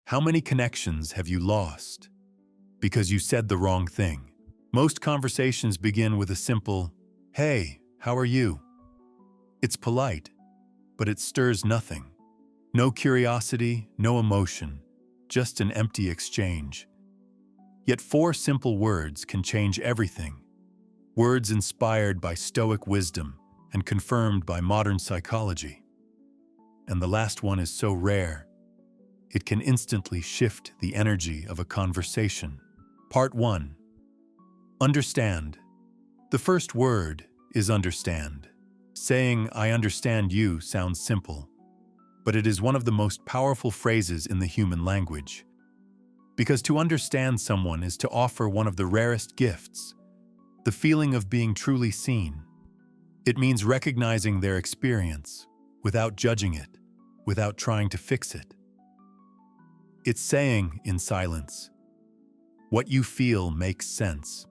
How many connections have you lost because you said the wrong thing? Most conversations begin with a simple, "Hey, how are you?" It's polite, but it stirs nothing. No curiosity, no emotion, just an empty exchange. Yet 4 simple words can change everything. Words inspired by Stoic wisdom and confirmed by modern psychology. And the last one is so rare, it can instantly shift the energy of a conversation. Part 1. Understand. The first word is understand. Saying, "I understand you" sounds simple, but it is one of the most powerful phrases in the human language. Because to understand someone is to offer one of the rarest gifts, the feeling of being truly seen. It means recognizing their experience without judging it, without trying to fix it. It's saying, in silence, "What you feel makes sense."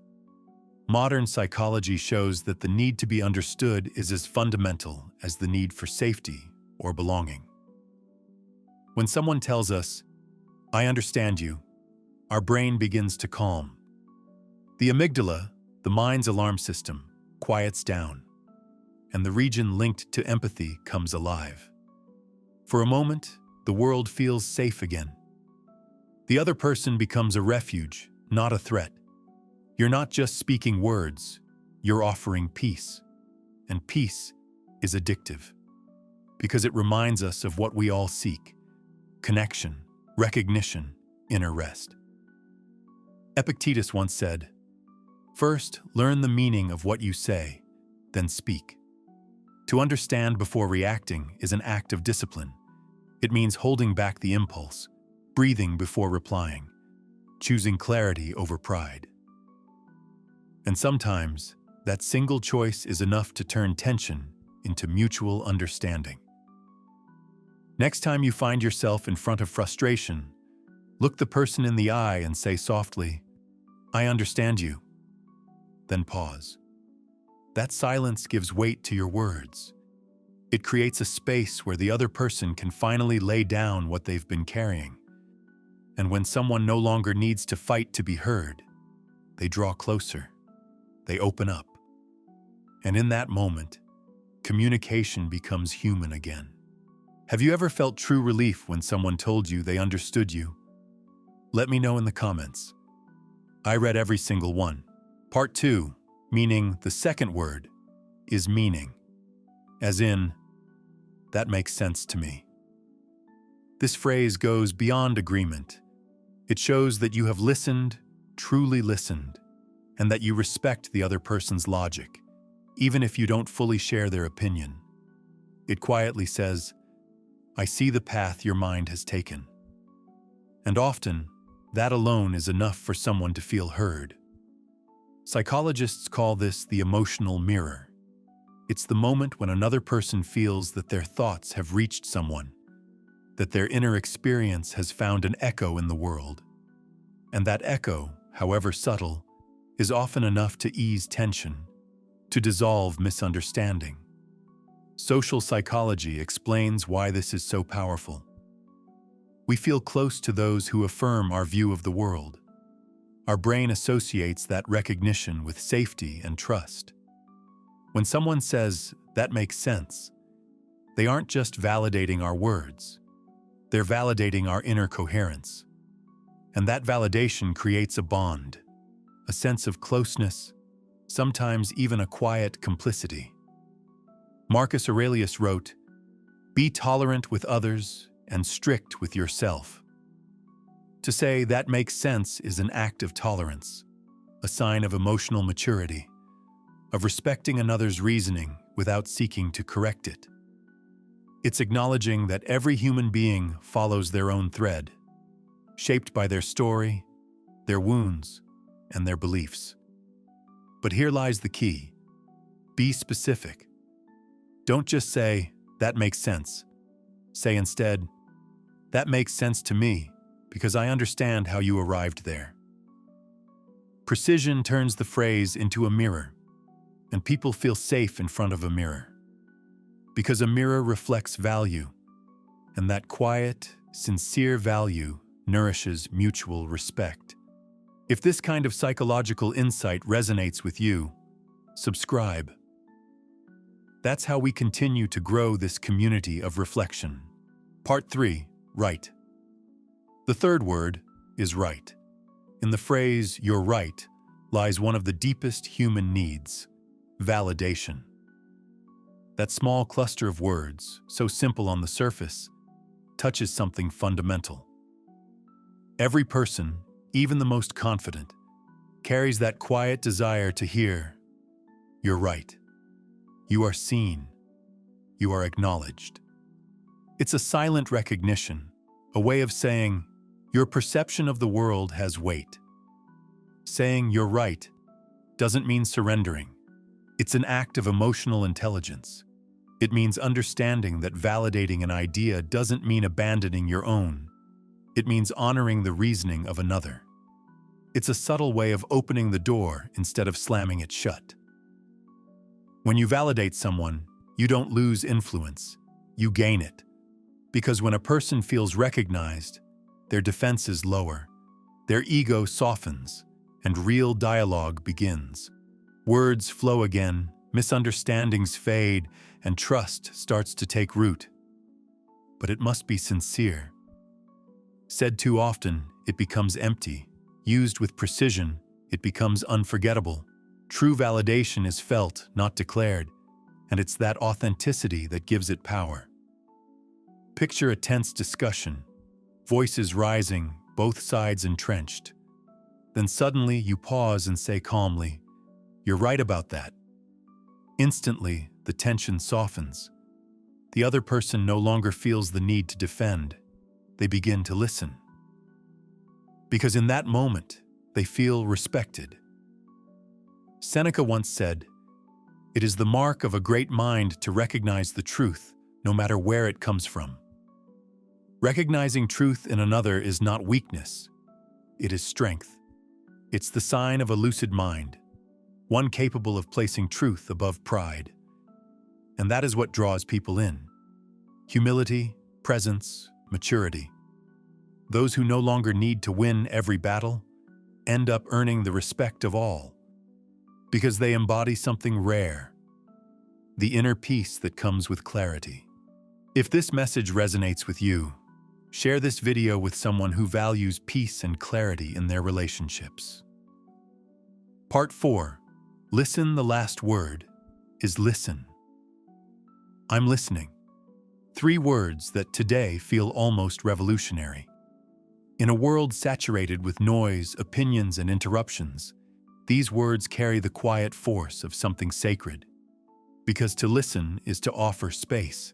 Modern psychology shows that the need to be understood is as fundamental as the need for safety or belonging. When someone tells us, "I understand you," our brain begins to calm. The amygdala, the mind's alarm system, quiets down, and the region linked to empathy comes alive. For a moment, the world feels safe again. The other person becomes a refuge, not a threat. You're not just speaking words, you're offering peace. And peace is addictive, because it reminds us of what we all seek: connection, recognition, inner rest. Epictetus once said, "First, learn the meaning of what you say, then speak." To understand before reacting is an act of discipline. It means holding back the impulse, breathing before replying, choosing clarity over pride. And sometimes, that single choice is enough to turn tension into mutual understanding. Next time you find yourself in front of frustration, look the person in the eye and say softly, "I understand you." Then pause. That silence gives weight to your words. It creates a space where the other person can finally lay down what they've been carrying. And when someone no longer needs to fight to be heard, they draw closer. They open up. And in that moment, communication becomes human again. Have you ever felt true relief when someone told you they understood you? Let me know in the comments. I read every single one. Part 2, meaning the second word, is meaning. As in, "That makes sense to me." This phrase goes beyond agreement. It shows that you have listened, truly listened, and that you respect the other person's logic, even if you don't fully share their opinion. It quietly says, "I see the path your mind has taken." And often, that alone is enough for someone to feel heard. Psychologists call this the emotional mirror. It's the moment when another person feels that their thoughts have reached someone, that their inner experience has found an echo in the world. And that echo, however subtle, is often enough to ease tension, to dissolve misunderstanding. Social psychology explains why this is so powerful. We feel close to those who affirm our view of the world. Our brain associates that recognition with safety and trust. When someone says, "That makes sense," they aren't just validating our words. They're validating our inner coherence. And that validation creates a bond, a sense of closeness, sometimes even a quiet complicity. Marcus Aurelius wrote, "Be tolerant with others and strict with yourself." To say "that makes sense" is an act of tolerance, a sign of emotional maturity, of respecting another's reasoning without seeking to correct it. It's acknowledging that every human being follows their own thread, shaped by their story, their wounds, and their beliefs. But here lies the key. Be specific. Don't just say, "That makes sense." Say instead, "That makes sense to me because I understand how you arrived there." Precision turns the phrase into a mirror, and people feel safe in front of a mirror. Because a mirror reflects value, and that quiet, sincere value nourishes mutual respect. If this kind of psychological insight resonates with you, subscribe. That's how we continue to grow this community of reflection. Part 3. Right. The third word is right. In the phrase, "you're right," lies one of the deepest human needs: validation. That small cluster of words, so simple on the surface, touches something fundamental. Every person, even the most confident, carries that quiet desire to hear, "You're right. You are seen. You are acknowledged." It's a silent recognition, a way of saying, your perception of the world has weight. Saying "you're right" doesn't mean surrendering. It's an act of emotional intelligence. It means understanding that validating an idea doesn't mean abandoning your own. It means honoring the reasoning of another. It's a subtle way of opening the door instead of slamming it shut. When you validate someone, you don't lose influence, you gain it. Because when a person feels recognized, their defenses lower, their ego softens, and real dialogue begins. Words flow again, misunderstandings fade, and trust starts to take root. But it must be sincere. Said too often, it becomes empty. Used with precision, it becomes unforgettable. True validation is felt, not declared, and it's that authenticity that gives it power. Picture a tense discussion, voices rising, both sides entrenched. Then suddenly you pause and say calmly, "You're right about that." Instantly, the tension softens. The other person no longer feels the need to defend. They begin to listen. Because in that moment, they feel respected. Seneca once said, "It is the mark of a great mind to recognize the truth, no matter where it comes from." Recognizing truth in another is not weakness. It is strength. It's the sign of a lucid mind, one capable of placing truth above pride. And that is what draws people in. Humility, presence, maturity. Those who no longer need to win every battle end up earning the respect of all, because they embody something rare, the inner peace that comes with clarity. If this message resonates with you, share this video with someone who values peace and clarity in their relationships. Part 4. Listen. The last word is listen. I'm listening. 3 words that today feel almost revolutionary. In a world saturated with noise, opinions, and interruptions, these words carry the quiet force of something sacred. Because to listen is to offer space,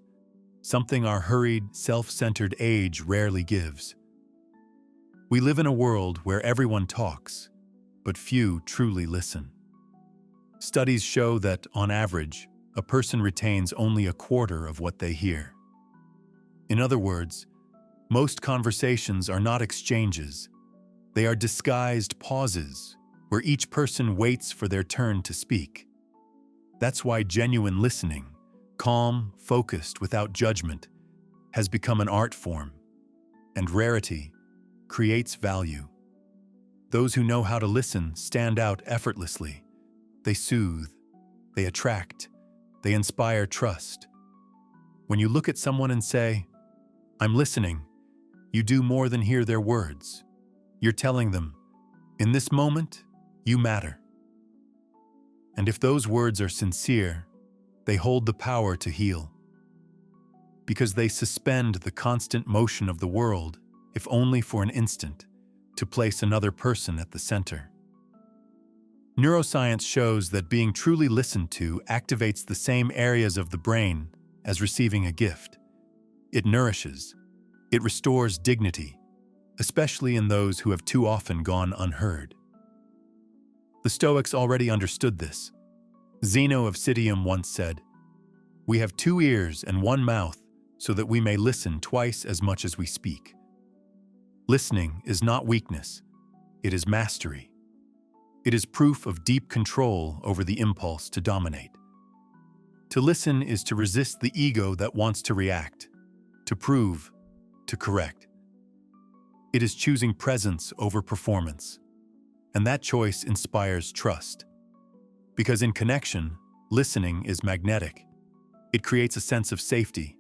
something our hurried, self-centered age rarely gives. We live in a world where everyone talks, but few truly listen. Studies show that, on average, a person retains only a quarter of what they hear. In other words, most conversations are not exchanges. They are disguised pauses, where each person waits for their turn to speak. That's why genuine listening, calm, focused, without judgment, has become an art form, and rarity creates value. Those who know how to listen stand out effortlessly. They soothe, they attract, they inspire trust. When you look at someone and say, "I'm listening," you do more than hear their words. You're telling them, "In this moment, you matter." And if those words are sincere, they hold the power to heal. Because they suspend the constant motion of the world, if only for an instant, to place another person at the center. Neuroscience shows that being truly listened to activates the same areas of the brain as receiving a gift. It nourishes, it restores dignity, especially in those who have too often gone unheard. The Stoics already understood this. Zeno of Citium once said, "We have 2 ears and 1 mouth so that we may listen twice as much as we speak." Listening is not weakness, it is mastery. It is proof of deep control over the impulse to dominate. To listen is to resist the ego that wants to react, to prove, to correct. It is choosing presence over performance. And that choice inspires trust. Because in connection, listening is magnetic. It creates a sense of safety,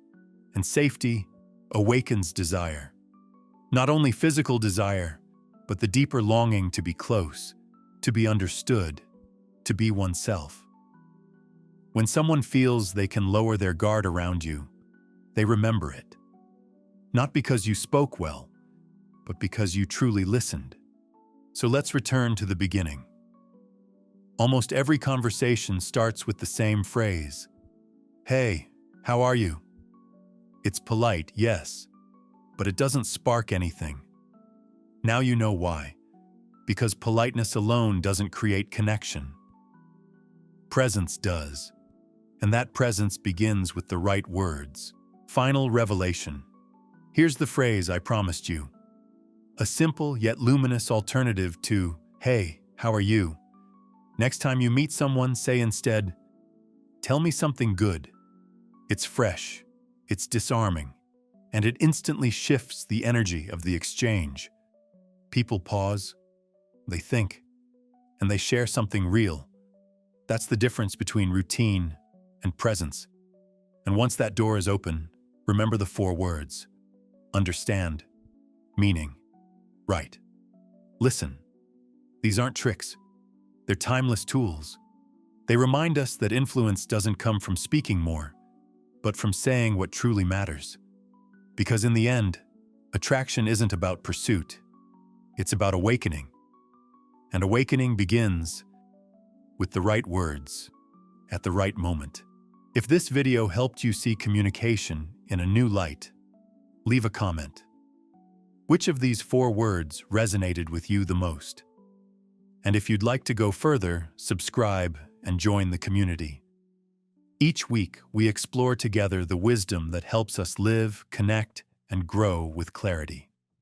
and safety awakens desire. Not only physical desire, but the deeper longing to be close, to be understood, to be oneself. When someone feels they can lower their guard around you, they remember it. Not because you spoke well, but because you truly listened. So let's return to the beginning. Almost every conversation starts with the same phrase. Hey, how are you? It's polite, yes, but it doesn't spark anything. Now you know why. Because politeness alone doesn't create connection. Presence does. And that presence begins with the right words. Final revelation. Here's the phrase I promised you. A simple yet luminous alternative to, hey, how are you? Next time you meet someone, say instead, tell me something good. It's fresh, it's disarming, and it instantly shifts the energy of the exchange. People pause, they think, and they share something real. That's the difference between routine and presence. And once that door is open, remember the 4 words. Understand, meaning, right. Listen. These aren't tricks. They're timeless tools. They remind us that influence doesn't come from speaking more, but from saying what truly matters. Because in the end, attraction isn't about pursuit. It's about awakening. And awakening begins with the right words at the right moment. If this video helped you see communication in a new light, leave a comment. Which of these 4 words resonated with you the most? And if you'd like to go further, subscribe and join the community. Each week, we explore together the wisdom that helps us live, connect, and grow with clarity.